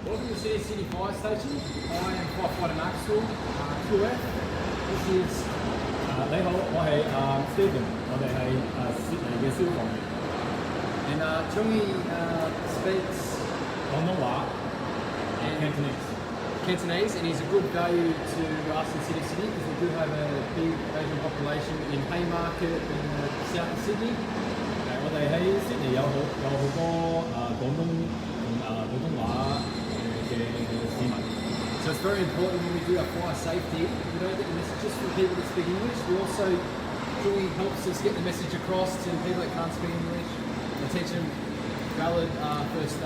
Welcome to City Fire Station. I am Firefighter Maxwell, QF. This is 你好，我係Stephen，我哋係悉尼嘅消防員。And Chungi speaks 廣東話 and Cantonese, and he's a good value to us in City because we do have a big Asian population in Haymarket in South Sydney. 我哋喺悉尼有好多廣東同普通話嘅市民。So it's very important when we do our fire safety. We don't get the message just for people that speak English. We also really helps us get the message across to people that can't speak English and teach them valid first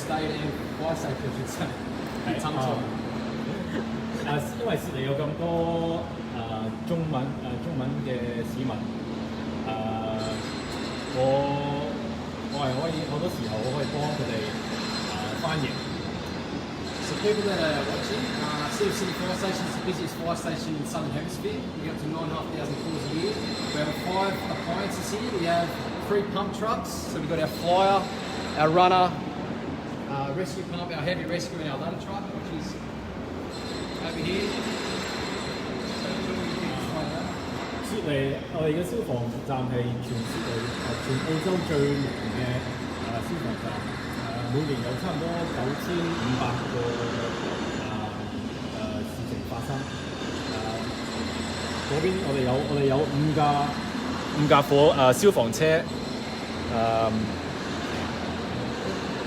aid and fire safety, I should say. 因為悉尼有咁多中文嘅市民，我係可以好多時候我可以幫佢哋翻譯。So people that are watching, City Fire Station is the busiest fire station in the Southern Hemisphere. We get up to 9,500 calls a year. We have 5 appliances here. We have 3 pump trucks. So we've got our flyer, our runner, rescue pump, our heavy rescue, and our ladder truck, which is over here. 悉尼我哋嘅消防站係全澳洲最長嘅消防站。每年有差唔多9500個事情發生。嗰邊我哋有5架消防車。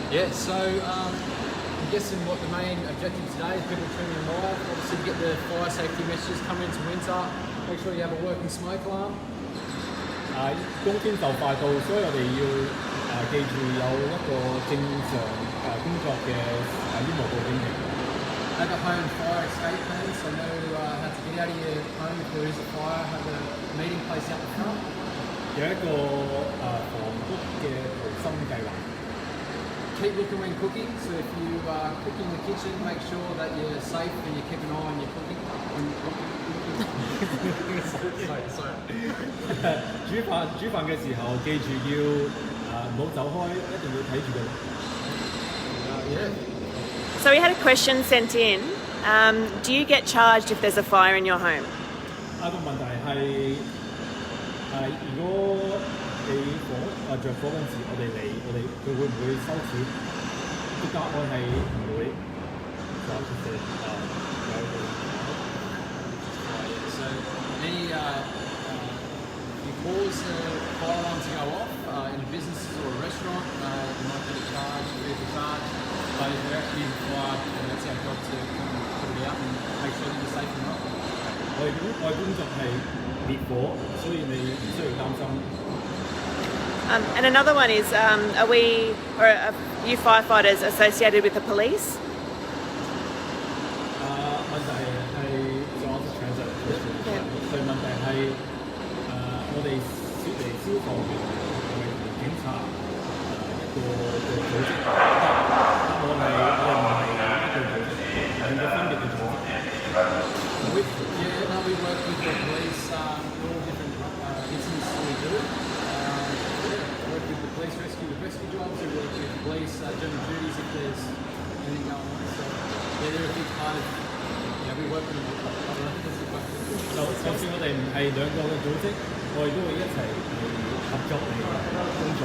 Yeah, so I'm guessing what the main objective today is people tuning in live. Obviously, get the fire safety messages coming into winter. Make sure you have a working smoke alarm. 冬天就快到，所以我哋要記住有一個正常工作嘅煙霧報警器。Have a home fire escape plan, so know how to get out of your home if there is a fire. Have a meeting place out the front. 有一個防屋嘅逃生計劃。Keep looking when cooking, so if you cook in the kitchen, make sure that you're safe and you keep an eye on your cooking. sorry. 煮飯嘅時候記住要唔好走開，一定要睇住佢。So we had a question sent in. Do you get charged if there's a fire in your home? 個問題係如果你着火嗰陣時，佢會唔會收錢？個答案係唔會。So any you cause a fire alarm to go off in businesses or a restaurant, you might get a charge, a vehicle charge. But if they're actually required, that's our job to put it out and make sure that you're safe and right. 我哋工作係滅火，所以你唔需要擔心。And another one is, are you firefighters associated with the police? 問題係就我哋長實對問題係我哋悉尼消防員係咪同警察一個組織？我哋唔係一個組織，兩個分別嘅組織。We work with the police, all different incidents that we do. We work with the police rescue jobs, we work with police general duties if there's anything going on. So they're a big part of, we work with them. 就算我哋唔係兩個嘅組織，我哋都會一齊合作嚟工作。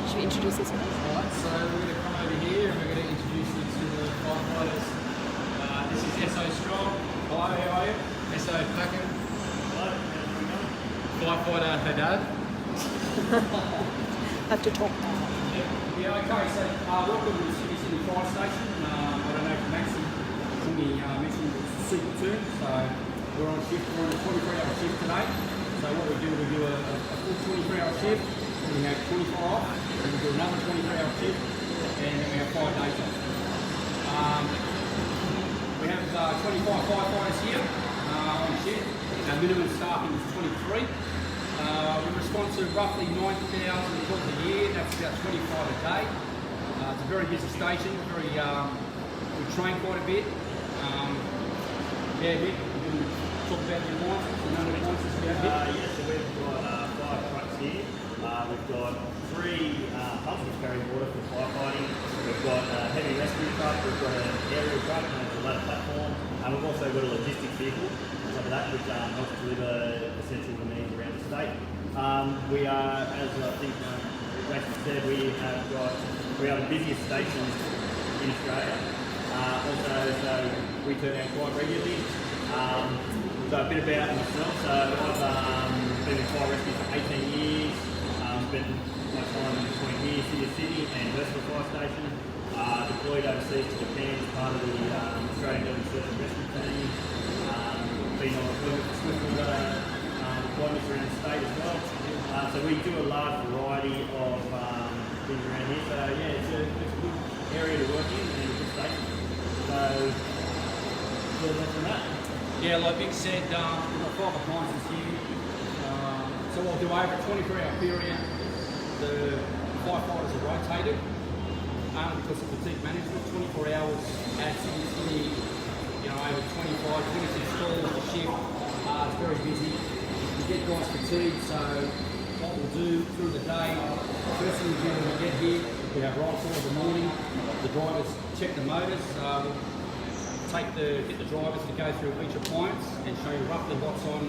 Should we introduce this one? Alright, so we're going to come over here and we're going to introduce you to the firefighters. This is SO Strong. Hello, how are you? SO Packham. Hello. Firefighter Haddad. Have to talk. Yeah, okay, so welcome to the City Fire Station. I don't know if Maxi mentioned it's super soon, so we're on shift, we're on a 23-hour shift today. So what we do a full 23-hour shift, we have 24 off, and we do another 23-hour shift, and then we have 5 days off. We have 25 firefighters here on shift. Our minimum staffing is 23. We respond to roughly 90,000 calls a year. That's about 25 a day. It's a very busy station. We train quite a bit. We can talk about the appliances. The number of appliances we have here. Yes, so we've got 5 trucks here. We've got 3 pumps which carry water for firefighting. we've got an aerial truck and a ladder platform, and we've also got a logistics vehicle on top of that, which helps deliver essential needs around the state. We are, as I think Jason said, we are the busiest station in Australia. Also, so we turn out quite regularly. So a bit about myself. So I've been in fire rescue for 18 years. Spent my time between here, City and Versatile Fire Station. Deployed overseas to Japan as part of the Australian Government Search and Rescue Team. Been on deployment for Swiftwater deployments around the state as well. So we do a large variety of things around here. So yeah, it's a good area to work in and a good station. So from that. Yeah, like Vic said, we've got 5 appliances here. So we'll do over a 24-hour period. The firefighters are rotated because of fatigue management. 24 hours at City, over 25, 26 calls a shift. It's very busy. You get guys fatigued, so what we'll do through the day, first thing we do when we get here, we have roll call in the morning. The drivers check the motors. Get the drivers to go through each appliance and show you roughly what's on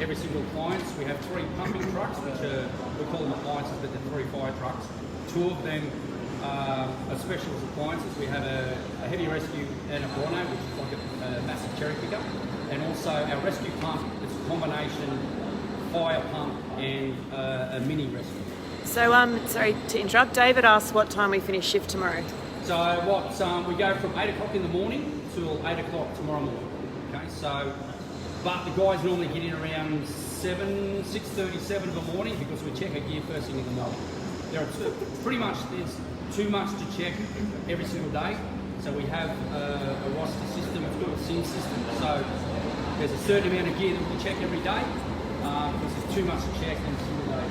every single appliance. We have 3 pumping trucks, which we call them appliances, but they're 3 fire trucks. 2 of them are specialist appliances. We have a heavy rescue and a Bronto, which is like a massive cherry picker, and also our rescue pump. It's a combination fire pump and a mini rescue. So, sorry to interrupt. David asked what time we finish shift tomorrow. So we go from 8 o'clock in the morning till 8 o'clock tomorrow morning. Okay, so, but the guys normally get in around 6:30, 7 in the morning because we check our gear first thing in the morning. There's too much to check every single day. So we have a roster system, it's called a SIM system. So there's a certain amount of gear that we check every day because there's too much to check in a single day.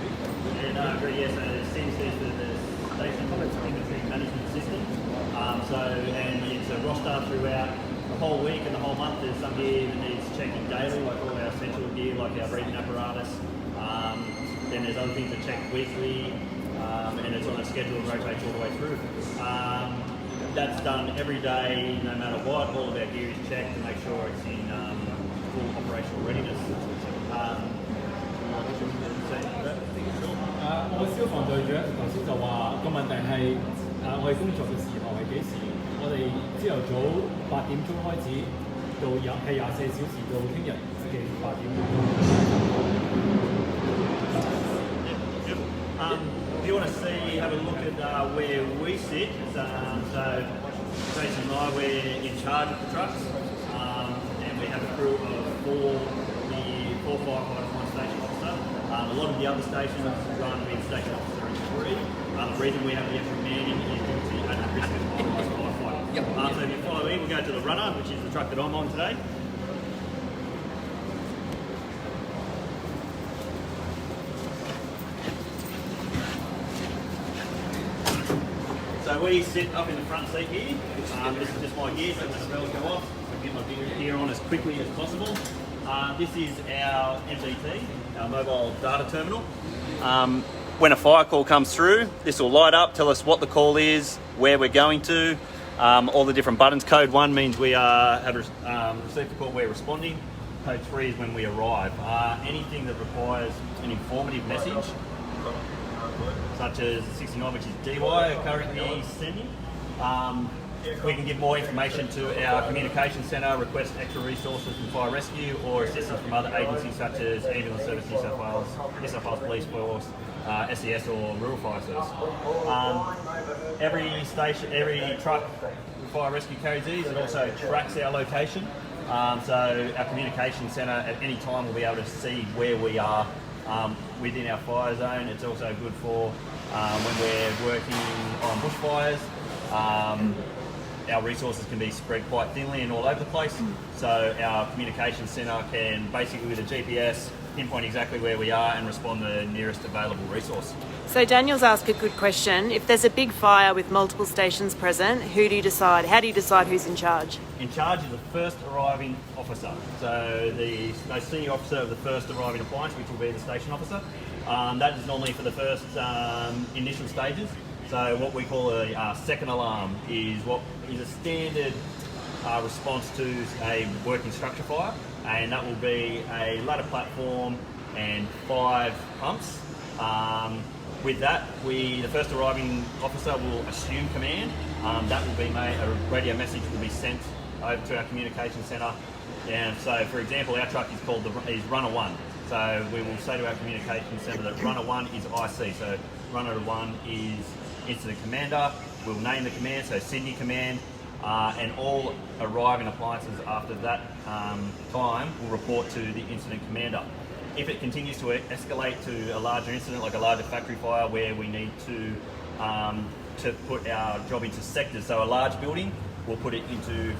Yeah, no, I agree. Yes, so the SIM stands for the Station Inventory Management System. And it's a roster throughout the whole week and the whole month. There's some gear that needs checking daily, like all our essential gear, like our breathing apparatus. Then there's other things that check weekly, and it's on a schedule that rotates all the way through. That's done every day, no matter what. All of our gear is checked to make sure it's in full operational readiness. 我消防隊長頭先就話個問題係我哋工作嘅時候係幾時？我哋朝頭早8點鐘開始到係24小時到聽日嘅8點鐘。If you want to see, have a look at where we sit. So Jason and I, we're in charge of the trucks, and we have a crew of 4 firefighters, 1 station officer. A lot of the other stations run with station officer and 3. The reason we have the extra manning is due to the added risk of otherwise firefighting. So if you follow me, we'll go to the runner, which is the truck that I'm on today. So we sit up in the front seat here. This is just my gear, so when the bells go off, I get my gear on as quickly as possible. This is our MDT, our mobile data terminal. When a fire call comes through, this will light up, tell us what the call is, where we're going to, all the different buttons. Code 1 means we have received the call, we're responding. Code 3 is when we arrive. Anything that requires an informative message, such as 69, which is DY, currently sending. We can give more information to our communication centre, request extra resources from fire rescue or assistance from other agencies such as Ambulance Service New South Wales, New South Wales Police Force, SES or Rural Fire Service. Every station, every truck fire rescue carries these. It also tracks our location. So our communication centre at any time will be able to see where we are within our fire zone. It's also good for when we're working on bushfires. Our resources can be spread quite thinly and all over the place. So our communication centre can basically with a GPS pinpoint exactly where we are and respond to the nearest available resource. So Daniel's asked a good question. If there's a big fire with multiple stations present, who do you decide? How do you decide who's in charge? In charge is the first arriving officer. So the senior officer of the first arriving appliance, which will be the station officer. That is normally for the first initial stages. So what we call a second alarm is what is a standard response to a working structure fire, and that will be a ladder platform and 5 pumps. With that, the first arriving officer will assume command. That will be made, a radio message will be sent over to our communication centre. And so, for example, our truck is called is Runner 1. So we will say to our communication centre that Runner 1 is IC. So Runner 1 is Incident Commander. We'll name the command, so Sydney Command, and all arriving appliances after that time will report to the Incident Commander. If it continues to escalate to a larger incident, like a larger factory fire, where we need to put our job into sectors, so a large building, we'll put it into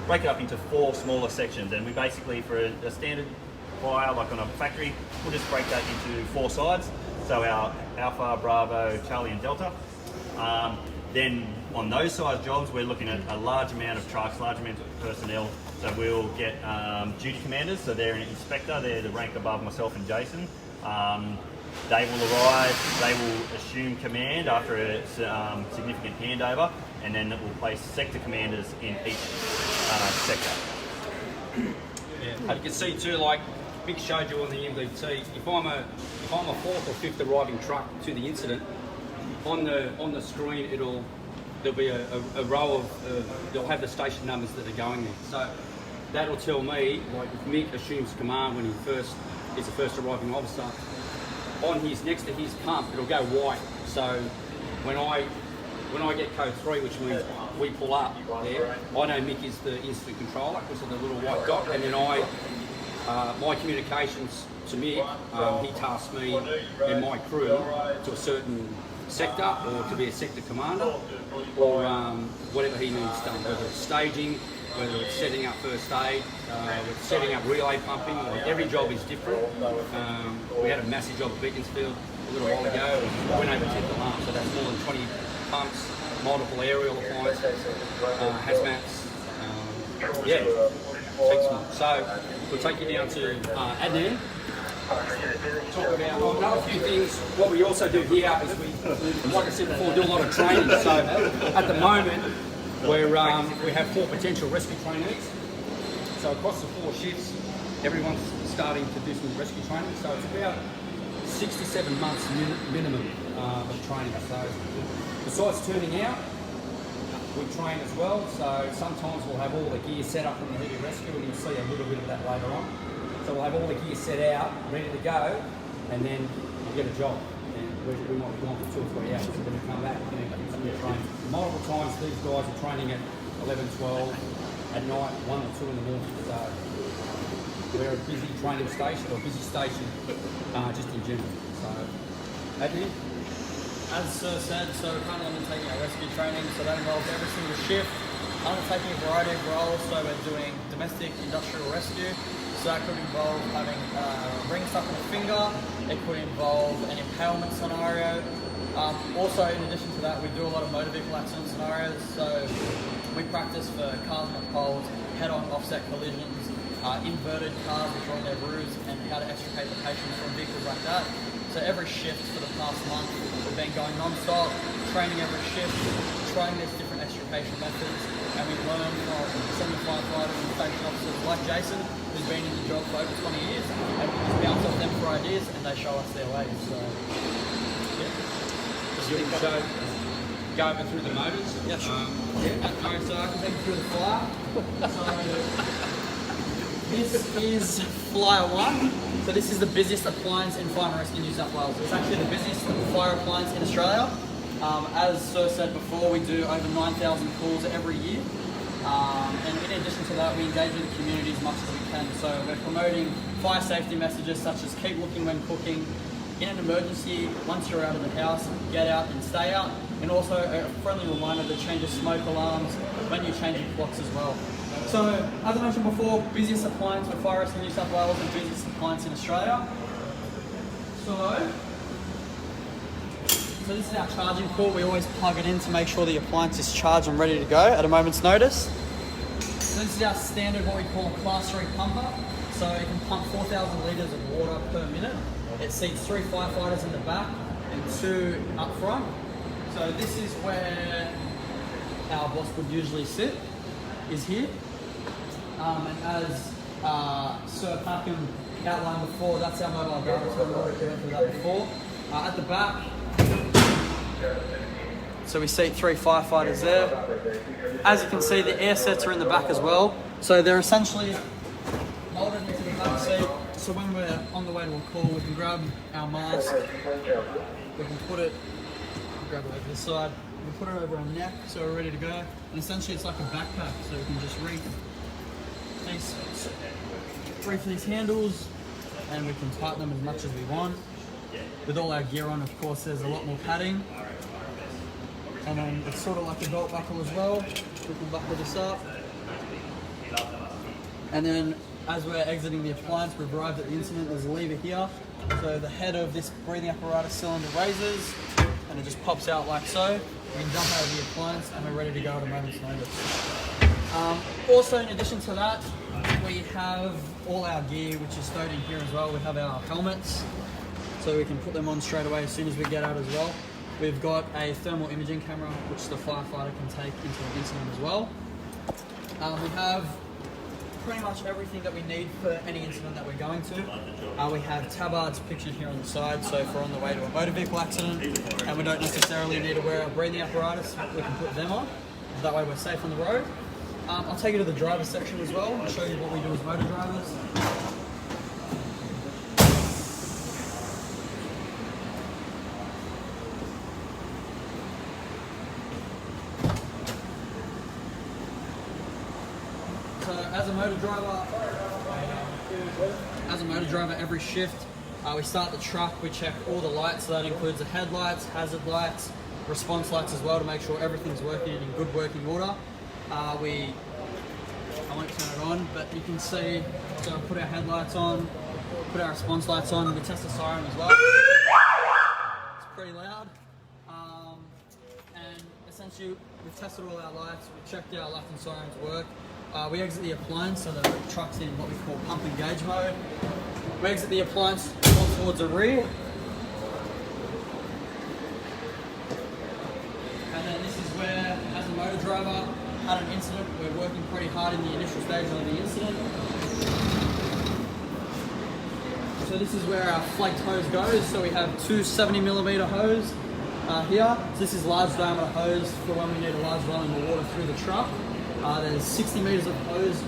break it up into 4 smaller sections, and we basically, for a standard fire, like on a factory, we'll just break that into 4 sides. So our Alpha, Bravo, Charlie and Delta. Then on those size jobs, we're looking at a large amount of trucks, large amount of personnel. So we'll get duty commanders, so they're an inspector, they're the rank above myself and Jason. They will arrive, they will assume command after a significant handover, and then it will place sector commanders in each sector. Yeah. You can see too, like Mick showed you on the MDT, if I'm a 4th or 5th arriving truck to the incident, on the screen there'll be a row of they'll have the station numbers that are going there. So that'll tell me, like if Mick assumes command when he's the first arriving officer, on his next to his pump it'll go white. So when I get code 3, which means we pull up there, I know Mick is the incident controller because of the little white dot, and then my communications to Mick, he tasks me and my crew to a certain sector, or to be a sector commander, or whatever he needs done, whether it's staging, whether it's setting up first aid, setting up relay pumping. Like every job is different. We had a massive job at Beaconsfield a little while ago. We went over 10th alarm, so that's more than 20 pumps, multiple aerial appliances, hazmats. Yeah, takes more. So we'll take you down to Adnan. Talk about another few things. What we also do here is we, like I said before, do a lot of training. So at the moment, we have 4 potential rescue trainees. So across the 4 shifts, everyone's starting to do some rescue training. So it's about 6 to 7 months minimum of training. So besides turning out, we train as well. So sometimes we'll have all the gear set up in the heavy rescue, and you'll see a little bit of that later on. So we'll have all the gear set out, ready to go, and then we'll get a job. And we might be gone for 2 or 3 hours, and then we come back and then continue to train. Multiple times these guys are training at 11, 12, at night, 1 or 2 in the morning. So we're a busy training station, or a busy station just in general. So, Adrian? As Sir said, so we're currently undertaking our rescue training, so that involves every single shift, undertaking a variety of roles. So we're doing domestic industrial rescue, so that could involve having a ring stuck on a finger, it could involve an impalement scenario. Also, in addition to that, we do a lot of motor vehicle accident scenarios, so we practice for cars on the poles, head-on offset collisions, inverted cars which are on their roofs, and how to extricate the patients from vehicles like that. So every shift for the past month, we've been going non-stop, training every shift, trying these different extrication methods, and we learn from senior firefighters and station officers like Jason, who's been in the job for over 20 years, and we just bounce off them for ideas, and they show us their ways. So, yeah. You can go over through the motors. Yeah, sure. So I can take you through the flyer. So this is Flyer 1. So this is the busiest appliance in fire and rescue in New South Wales. It's actually the busiest fire appliance in Australia. As Sir said before, we do over 9,000 calls every year. And in addition to that, we engage with the community as much as we can. So we're promoting fire safety messages such as keep looking when cooking, in an emergency, once you're out of the house, get out and stay out. And also a friendly reminder to change your smoke alarms when you change your clocks as well. So, as I mentioned before, busiest appliance for fire rescue in New South Wales and busiest appliance in Australia. So this is our charging port. We always plug it in to make sure the appliance is charged and ready to go at a moment's notice. So this is our standard, what we call a class 3 pumper. So it can pump 4,000 litres of water per minute. It seats 3 firefighters in the back and 2 up front. So So this is where our boss would usually sit, is here. And as Sir Packham outlined before, that's our mobile garbage terminal. We went through that before. At the back, so we seat 3 firefighters there. As you can see, the air sets are in the back as well. So they're essentially molded into the back seat. So when we're on the way to a call, we can grab our mask, we can put it, grab it over the side, we can put it over our neck so we're ready to go. And essentially it's like a backpack, so we can just reach these handles and we can tighten them as much as we want. With all our gear on, of course, there's a lot more padding. And then it's sort of like a belt buckle as well. We can buckle this up. And then as we're exiting the appliance, we've arrived at the incident, there's a lever here. So the head of this breathing apparatus cylinder raises and it just pops out like so. We can jump out of the appliance and we're ready to go at a moment's notice. Also, in addition to that, we have all our gear, which is stowed in here as well. We have our helmets, so we can put them on straight away as soon as we get out as well. We've got a thermal imaging camera, which the firefighter can take into an incident as well. We have pretty much everything that we need for any incident that we're going to. We have tabards pictured here on the side, so if we're on the way to a motor vehicle accident and we don't necessarily need to wear our breathing apparatus, we can put them on. That way we're safe on the road. I'll take you to the driver's section as well and show you what we do as motor drivers. So as a motor driver, every shift we start the truck, we check all the lights, so that includes the headlights, hazard lights, response lights as well, to make sure everything's working in good working order. I won't turn it on, but you can see, so we put our headlights on, put our response lights on, we test the siren as well. It's pretty loud. And essentially, we've tested all our lights, we've checked our left and sirens work. We exit the appliance, so the truck's in what we call pump engage mode. We exit the appliance towards the rear. And then this is where, as a motor driver, at an incident, we're working pretty hard in the initial stages of the incident. So this is where our flaked hose goes. So we have two 70mm hose here. So this is large diameter hose for when we need a large volume of water through the truck. There's 60 meters of hose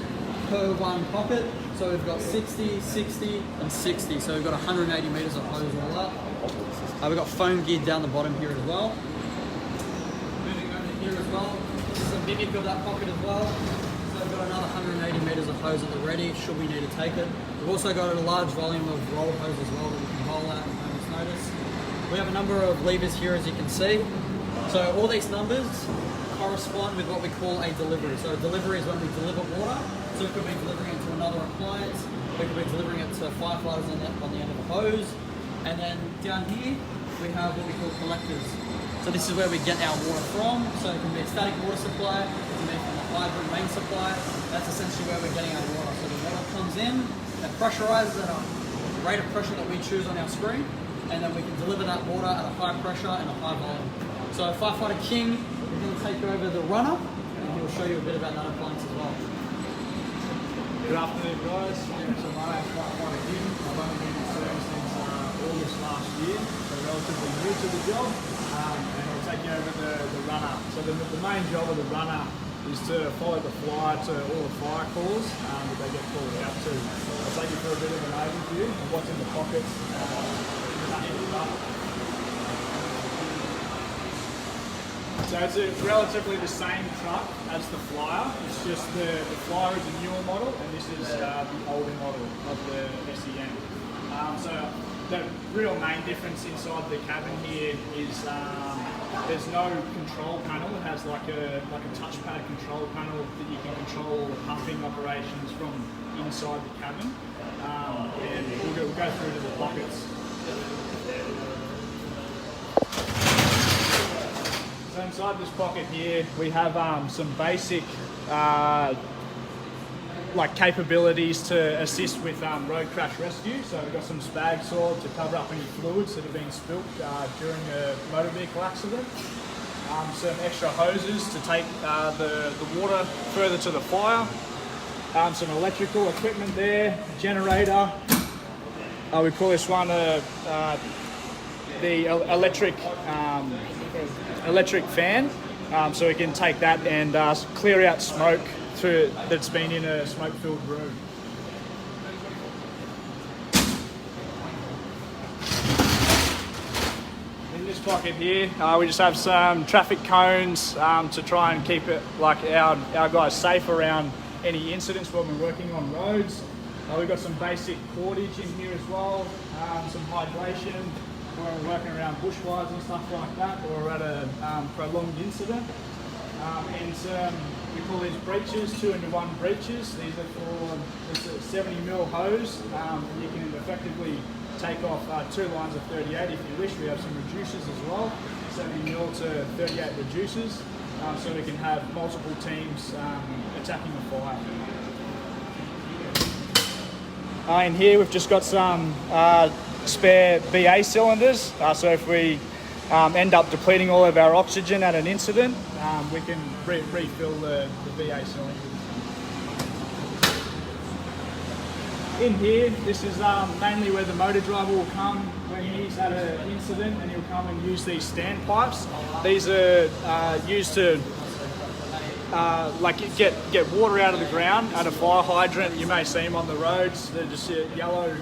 per one pocket. So we've got 60, 60, and 60. So we've got 180 meters of hose all up. We've got foam gear down the bottom here as well. Moving over here as well. This is a mimic of that pocket as well. So we've got another 180 meters of hose at the ready, should we need to take it. We've also got a large volume of roll hose as well that we can roll out at a moment's notice. We have a number of levers here, as you can see. So all these numbers correspond with what we call a delivery. So a delivery is when we deliver water. So it could be delivering it to another appliance, we could be delivering it to firefighters on the end of the hose. And then down here, we have what we call collectors. So this is where we get our water from. So it can be a static water supply, it can be from a hydrant main supply. That's essentially where we're getting our water. So the water comes in, it pressurizes at a rate of pressure that we choose on our screen, and then we can deliver that water at a high pressure and a high volume. So Firefighter King is going to take over the runner, and he'll show you a bit about that appliance as well. Good afternoon, guys. So my name's Firefighter King. I've only been in service since August last year, so relatively new to the job. And I'll take you over the runner. So the main job of the runner is to follow the flyer to all the fire calls that they get called out to. I'll take you through a bit of an overview of what's in the pockets in the runner. So it's relatively the same truck as the Flyer. It's just the Flyer is a newer model, and this is the older model of the SEM. So the real main difference inside the cabin here is there's no control panel. It has like a touchpad control panel that you can control the pumping operations from inside the cabin. And we'll go through to the pockets. So inside this pocket here, we have some basic like capabilities to assist with road crash rescue. So we've got some spag saw to cover up any fluids that have been spilt during a motor vehicle accident. some extra hoses to take the water further to the fire. Some electrical equipment there, generator. We call this one the electric fan, so we can take that and clear out smoke that's been in a smoke-filled room. In this pocket here, we just have some traffic cones to try and keep it like our guys safe around any incidents when we're working on roads. We've got some basic cordage in here as well, some hydration when we're working around bushfires and stuff like that, or at a prolonged incident. And we call these breaches, 2-in-1 breaches. These are for this 70mm hose. You can effectively take off 2 lines of 38 if you wish. We have some reducers as well, 70mm to 38 reducers, so we can have multiple teams attacking the fire. In here we've just got some spare BA cylinders, so if we end up depleting all of our oxygen at an incident, we can refill the BA cylinders. In here, this is mainly where the motor driver will come when he's at an incident, and he'll come and use these standpipes. These are used to get water out of the ground at a fire hydrant. You may see them on the roads. They're just yellow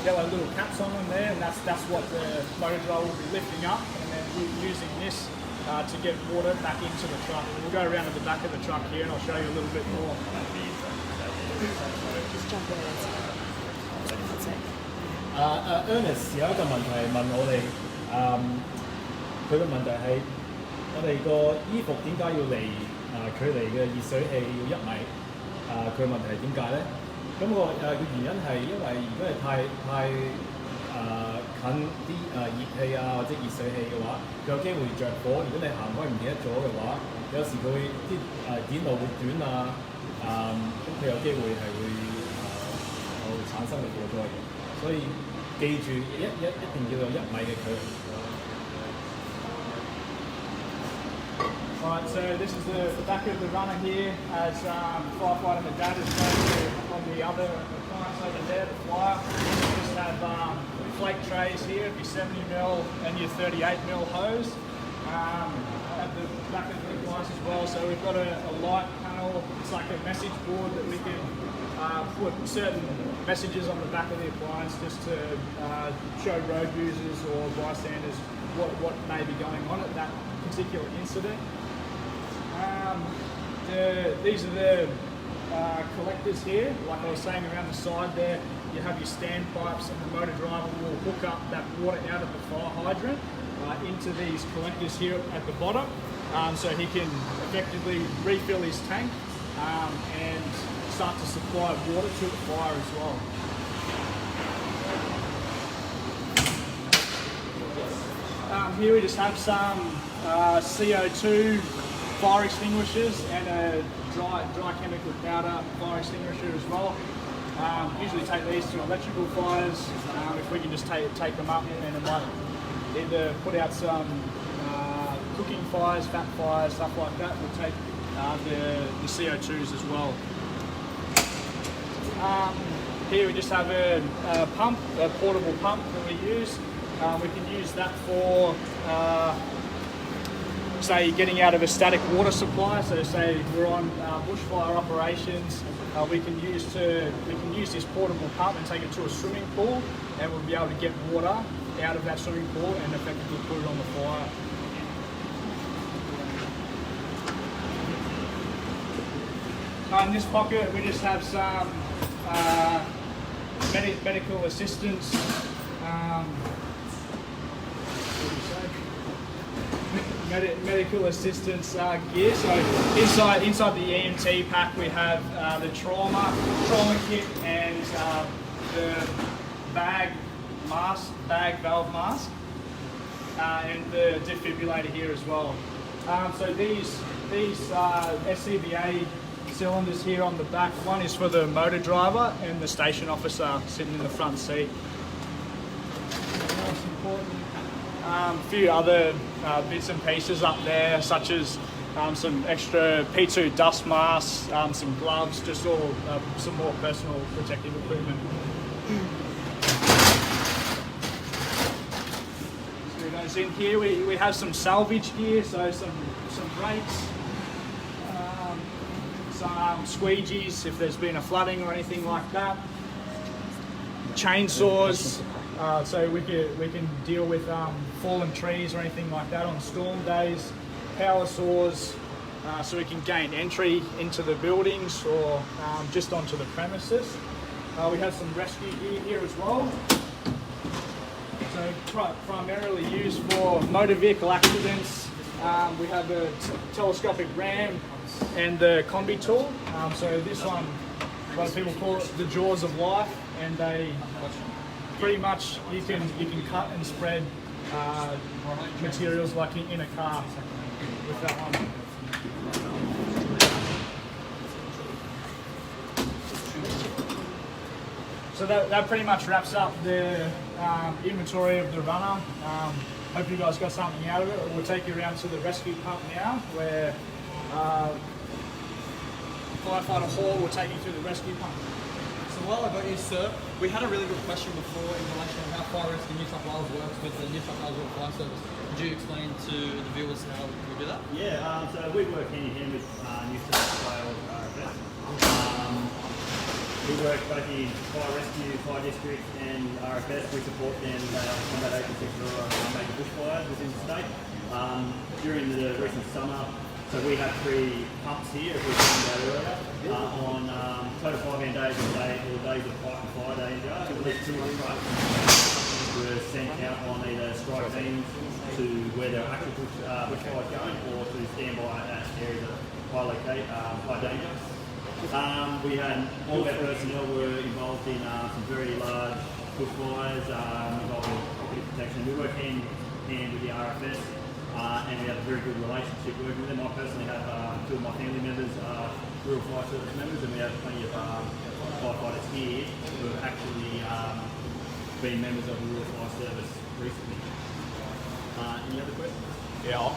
little caps on them there, and that's what the motor driver will be lifting up, and then we're using this to get water back into the truck. We'll go around to the back of the truck here, and I'll show you a little bit more. Just jump in and Ernest 有一個問題問我哋，佢個問題係我哋個衣服點解要離距離嘅熱水器要1米？佢問題係點解咧？咁個原因係因為如果係太近啲熱氣或者熱水器嘅話，佢有機會着火。如果你行開唔記得咗嘅話，有時佢會啲電路會短咁佢有機會係會產生嘅火災嘅。所以記住一定要有1米嘅距離。Alright, so this is the back of the runner here as firefighter my dad is going on the other appliance over there, the flyer. We just have flake trays here, your 70mm and your 38mm hose at the back of the appliance as well. So we've got a light panel, it's like a message board that we can put certain messages on the back of the appliance just to show road users or bystanders what may be going on at that particular incident. These are the collectors here. Like I was saying, around the side there, you have your standpipes, and the motor driver will hook up that water out of the fire hydrant into these collectors here at the bottom, so he can effectively refill his tank and start to supply water to the fire as well. Here we just have some CO2 fire extinguishers and a dry chemical powder fire extinguisher as well. Usually take these to electrical fires. If we can just take them up, and it might either put out some cooking fires, fat fires, stuff like that. We'll take the CO2s as well. Here we just have a pump, a portable pump that we use. We can use that for say getting out of a static water supply. So say we're on bushfire operations, we can use this portable pump and take it to a swimming pool, and we'll be able to get water out of that swimming pool and effectively put it on the fire. In this pocket we just have some medical assistance. Medical assistance gear. So inside the EMT pack we have the trauma kit and the bag valve mask and the defibrillator here as well. So these SCBA cylinders here on the back, one is for the motor driver and the station officer sitting in the front seat. Most important, A few other bits and pieces up there, such as some extra P2 dust masks, some gloves, just all some more personal protective equipment. So goes in here, we have some salvage gear, so some brakes, some squeegees if there's been a flooding or anything like that. Chainsaws, so we can deal with fallen trees or anything like that on storm days. Power saws, so we can gain entry into the buildings or just onto the premises. We have some rescue gear here as well. So primarily used for motor vehicle accidents. We have a telescopic ram and the combi tool. So this one, a lot of people call it the jaws of life, and they pretty much you can cut and spread materials like in a car with that one. So that pretty much wraps up the inventory of the runner. Hope you guys got something out of it. We'll take you around to the rescue pump now, where Firefighter Hall will take you through the rescue pump. So while I got you, sir, we had a really good question before in relation to how Fire Rescue New South Wales works with the New South Wales Rural Fire Service. Could you explain to the viewers how we do that? Yeah, so we work hand in hand with New South Wales RFS. We work both in Fire Rescue, Fire District and RFS. We support them combat agencies for major bushfires within the state. During the recent summer, so we have 3 pumps here, as we talked about earlier, on total 5-man days or days of fight and fire danger. At least 2 of the trucks were sent out on either strike teams to where there are actual bushfires going, or to stand by at areas of high danger. We had all of our personnel were involved in some very large bushfires involving property protection. We work hand in hand with the RFS, and we have a very good relationship working with them. I personally have 2 of my family members are Rural Fire Service members, and we have plenty of firefighters here who have actually been members of the Rural Fire Service recently. Any other questions? Yeah,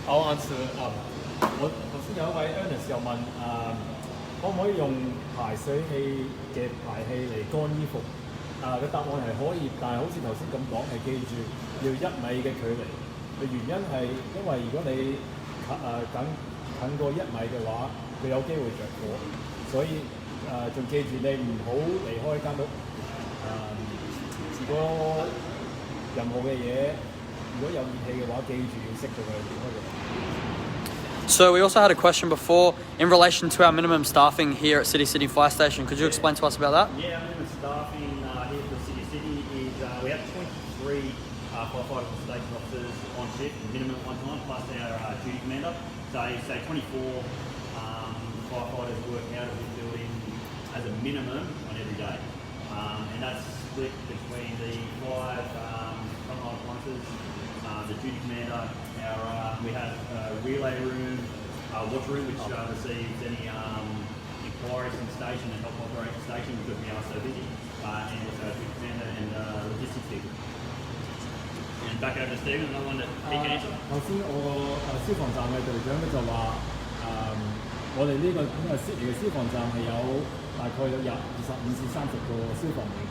I'll answer. 我頭先有一位 Ernest 又問可唔可以用排水器嘅排氣嚟乾衣服？個答案係可以，但係好似頭先咁講，係記住要1米嘅距離。嘅原因係因為如果你近過1米嘅話，佢有機會着火，所以仲記住你唔好離開間屋。如果任何嘅嘢，如果有熱氣嘅話，記住要熄咗佢，離開佢。 So we also had a question before in relation to our minimum staffing here at City Sydney Fire Station. Could you explain to us about that? Yeah, our minimum staffing here for City of Sydney is we have 23 firefighter station officers on shift, minimum at one time, plus our duty commander. So say 24 firefighters work out of this building as a minimum on every day. And that's split between the 5 frontline appliances, the duty commander, we have a relay room, watch room, which receives any inquiries from the station and help operate the station because we are so busy, and also a duty commander and logistics people. And back over to Stephen, another one that he can answer. 頭先我消防站嘅隊長咧就話我哋呢個悉尼嘅消防站係有大概有25至30個消防員，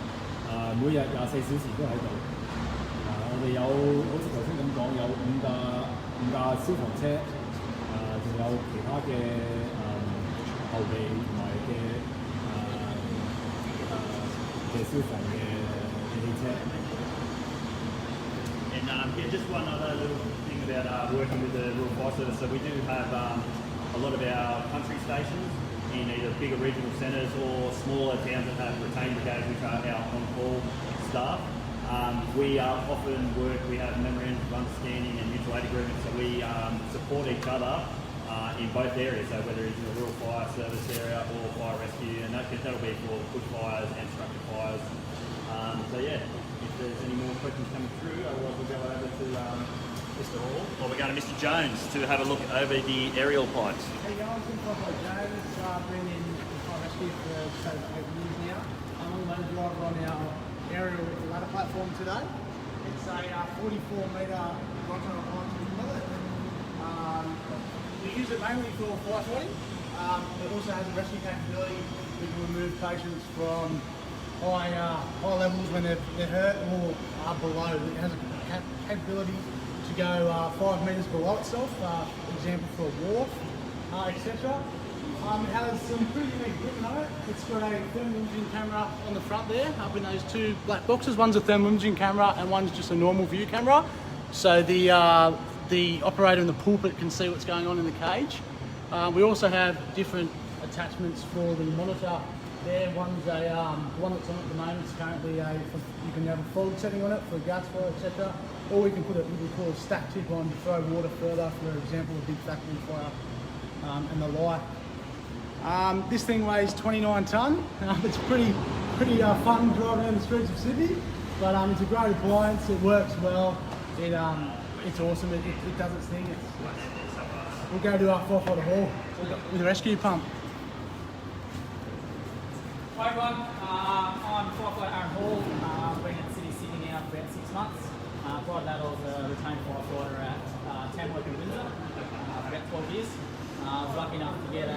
每日24小時都喺度。我哋有好似頭先咁講，有5架消防車，仲有其他嘅後備同埋嘅消防嘅汽車。And yeah, just one other little thing about working with the Rural Fire Service. So we do have a lot of our country stations in either bigger regional centres or smaller towns that have retained brigades, which are our on-call staff. We often work, we have memorandums of understanding and mutual aid agreements, so we support each other in both areas, so whether it's in the Rural Fire Service area or fire rescue, and that'll be for bushfires and structure fires. So yeah, if there's any more questions coming through, otherwise we'll go over to Mr. Hall, or we're going to Mr. Jones to have a look over the aerial pipes. Hey guys, I'm Jones, been in fire rescue for just over 8 years now. I'm the main driver on our aerial ladder platform today. It's a 44-metre Bronco appliance bullet. We use it mainly for firefighting. It also has a rescue capability. We can remove patients from high levels when they're hurt or are below. It has a capability to go 5 metres below itself, for example for a wharf, etc. It has some pretty unique equipment on it. It's got a thermal imaging camera on the front there, up in those two black boxes. One's a thermal imaging camera and one's just a normal view camera. So the operator in the pulpit can see what's going on in the cage. We also have different attachments for the monitor. There, one's a one that's on at the moment. It's currently you can have a fog setting on it for gas flow, etc. Or we can put what we call a stack tip on to throw water further, for example, a big factory fire and the like. This thing weighs 29 tonne. It's pretty fun driving around the streets of Sydney, but it's a great appliance. It works well. It's awesome. It does its thing. We'll go to our Firefighter Hall with a rescue pump. Hi everyone, I'm Firefighter Aaron Hall. I've been at City Sydney now for about 6 months. Prior to that I was a retained firefighter at Tamworth in Windsor for about 12 years. I was lucky enough to get a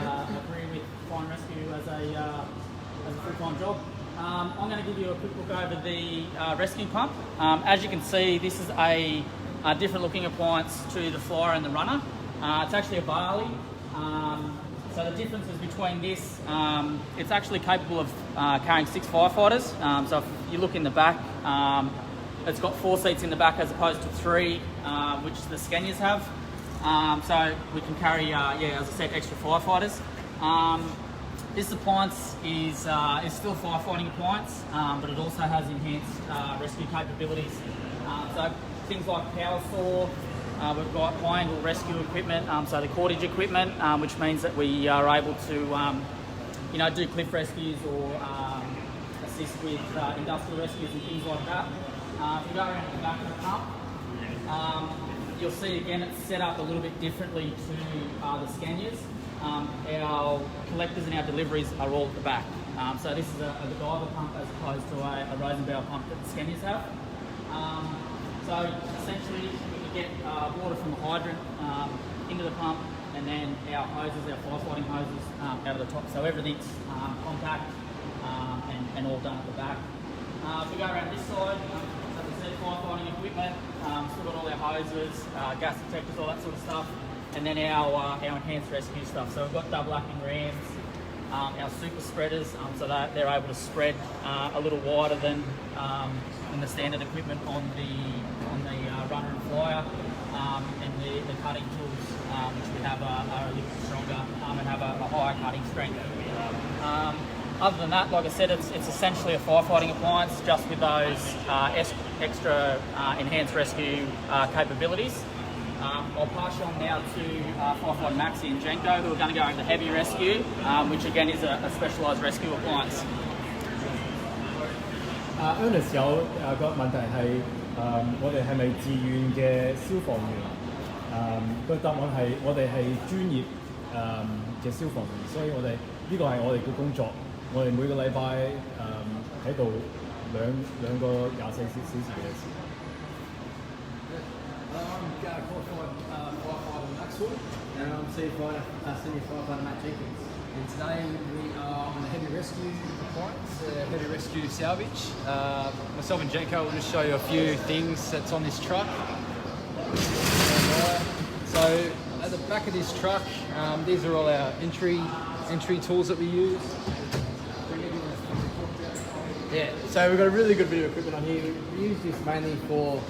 career with fire and rescue as a full-time job. I'm going to give you a quick look over the rescue pump. As you can see, this is a different looking appliance to the Flyer and the Runner. It's actually a Barley. So the differences between this, it's actually capable of carrying 6 firefighters. So if you look in the back, it's got 4 seats in the back as opposed to 3, which the Scanias have. So we can carry, as I said, extra firefighters. This appliance is still a firefighting appliance, but it also has enhanced rescue capabilities. So things like power saw, we've got high angle rescue equipment, so the cordage equipment, which means that we are able to do cliff rescues or assist with industrial rescues and things like that. If you go around the back of the pump, you'll see again it's set up a little bit differently to the Scanias. Our collectors and our deliveries are all at the back. So this is a Godiva pump as opposed to a Rosenbauer pump that the Scanias have. So essentially we get water from the hydrant into the pump, and then our hoses, our firefighting hoses out of the top. So everything's compact and all done at the back. If we go around this side, as I said, firefighting equipment, still got all our hoses, gas detectors, all that sort of stuff. And then our enhanced rescue stuff. So we've got double acting rams, our super spreaders, so that they're able to spread a little wider than the standard equipment on the Runner and Flyer, and the cutting tools, which we have are a little bit stronger and have a higher cutting strength. Other than that, like I said, it's essentially a firefighting appliance, just with those extra enhanced rescue capabilities. I'll pass you on now to Firefighter Maxi and Jenko, who are going to go into heavy rescue, which again is a specialised rescue appliance. Ernest 有個問題係我哋係咪自願嘅消防員？個答案係我哋係專業嘅消防員，所以我哋呢個係我哋嘅工作。我哋每個禮拜喺度兩個24小時嘅時間。I'm qualified firefighter Maxwell, and I'm senior firefighter Matt Jenkins. And today we are on the heavy rescue appliance, heavy rescue salvage. Myself and Jenko will just show you a few things that's on this truck. So at the back of this truck, these are all our entry tools that we use. Yeah, so we've got a really good bit of equipment on here. We use this mainly for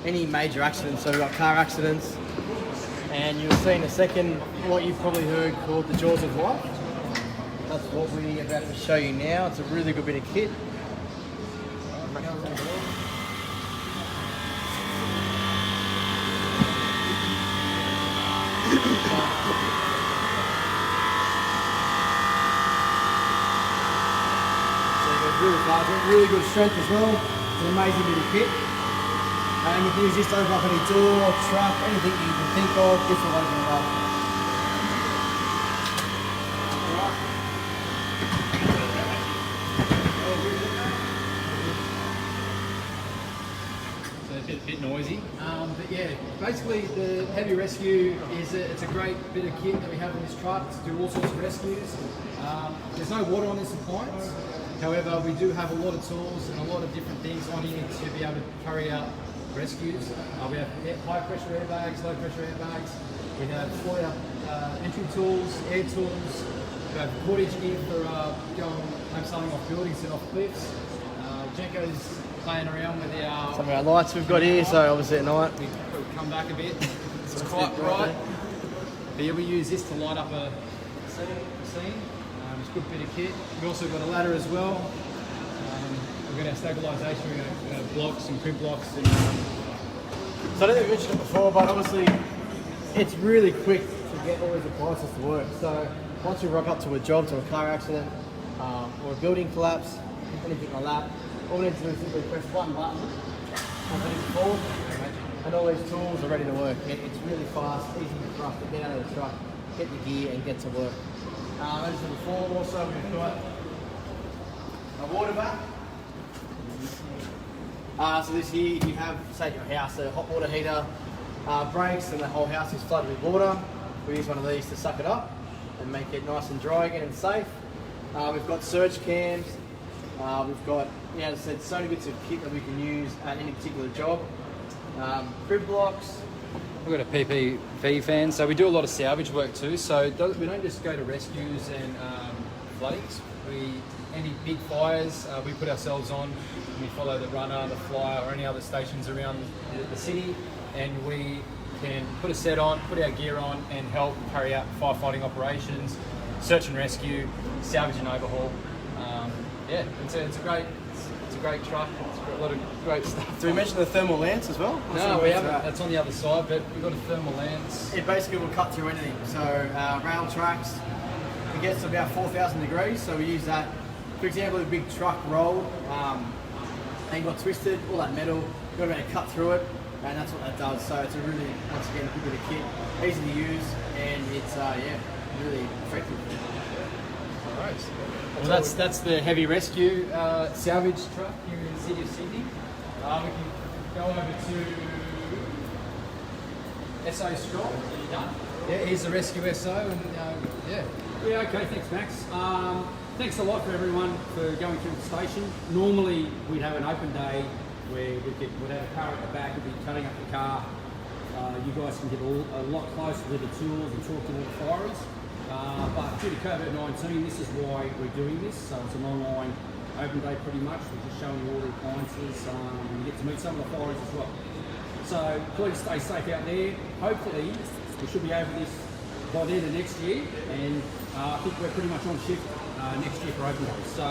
any major accidents. So we've got car accidents, and you'll see in a second what you've probably heard called the jaws of life. That's what we're about to show you now. It's a really good bit of kit. Really fast, really good strength as well. It's an amazing bit of kit. And you can use this to open up any door, truck, anything you can think of, this will open it up. So bit noisy. But yeah, basically the heavy rescue it's a great bit of kit that we have in this truck to do all sorts of rescues. There's no water on this appliance. However, we do have a lot of tools and a lot of different things on here to be able to carry out rescues. We have high pressure airbags, low pressure airbags. We have foyer entry tools, air tools. We have cordage gear for going home sailing off buildings and off cliffs. Jenko's playing around with Some of our lights we've got here, so obviously at night. We come back a bit. It's quite bright. But yeah, we use this to light up a scene. It's a good bit of kit. We've also got a ladder as well. We've got our stabilisation, we've got blocks and crib blocks. And, So I don't think we mentioned it before, but obviously it's really quick to get all these appliances to work. So once you rock up to a job, to a car accident, or a building collapse, anything like that, all we need to do is simply press one button, and put it forward, and all these tools are ready to work. It's really fast, easy for us to get out of the truck, get the gear, and get to work. As I said before, also we've got a water bath. So this here, you have, say at your house, a hot water heater breaks and the whole house is flooded with water. We use one of these to suck it up and make it nice and dry again and safe. We've got surge cams. We've got, as I said, so many bits of kit that we can use at any particular job. Crib blocks. We've got a PPV fan, so we do a lot of salvage work too. So we don't just go to rescues and floodings. Any big fires, we put ourselves on. We follow the runner, the flyer, or any other stations around the city, and we can put a set on, put our gear on, and help carry out firefighting operations, search and rescue, salvage and overhaul. It's a great truck. It's got a lot of great stuff. Do we mention the thermal lance as well? No, we haven't. That's on the other side, but we've got a thermal lance. It basically will cut through anything. So rail tracks, it gets to about 4,000 degrees, so we use that. For example, a big truck rolled and got twisted, all that metal, you've got to be able to cut through it, and that's what that does. So it's a really, once again, a good bit of kit, easy to use, and it's really effective. all right. Well, that's the heavy rescue salvage truck here in the city of Sydney. We can go over to SO Scott. Are you done? Yeah, here's the rescue SO, and yeah, okay, thanks Max. Thanks a lot for everyone for going through the station. Normally we'd have an open day where we'd have a car at the back, we'd be cutting up the car. You guys can get a lot closer to the tools and talk to all the firers. But due to COVID-19, this is why we're doing this. So it's an online open day pretty much. We're just showing you all the appliances. You get to meet some of the firers as well. So please stay safe out there. Hopefully we should be over this by the end of next year, and I think we're pretty much on shift next year for open days. So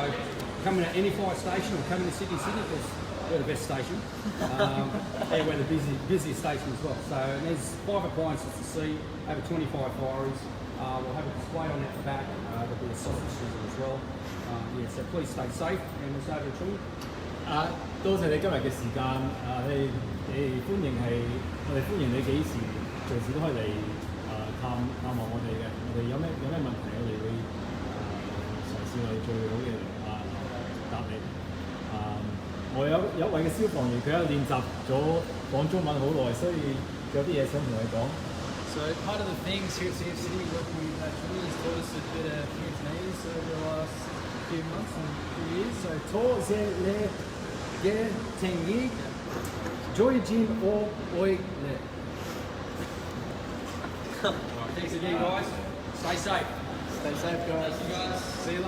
coming to any fire station or coming to Sydney City, because we're the best station. And we're the busiest station as well. So there's 5 appliances to see, over 25 firers. We'll have a display on at the back. There'll be a sausage sizzle as well. So please stay safe, and we'll say to you. 多謝你今日嘅時間，你歡迎係我哋歡迎你幾時隨時都可以嚟探望我哋嘅。我哋有咩問題，我哋會嘗試我哋最好嘅答你。我有一位嘅消防員，佢喺度練習咗講中文好耐，所以有啲嘢想同你講。So part of the things here at City of Sydney, what we've actually has taught us a bit of Cantonese over the last few months and few years. So 多謝你嘅情意，再見我愛你。Thanks again, guys. Stay safe. Stay safe, guys. you guys. See you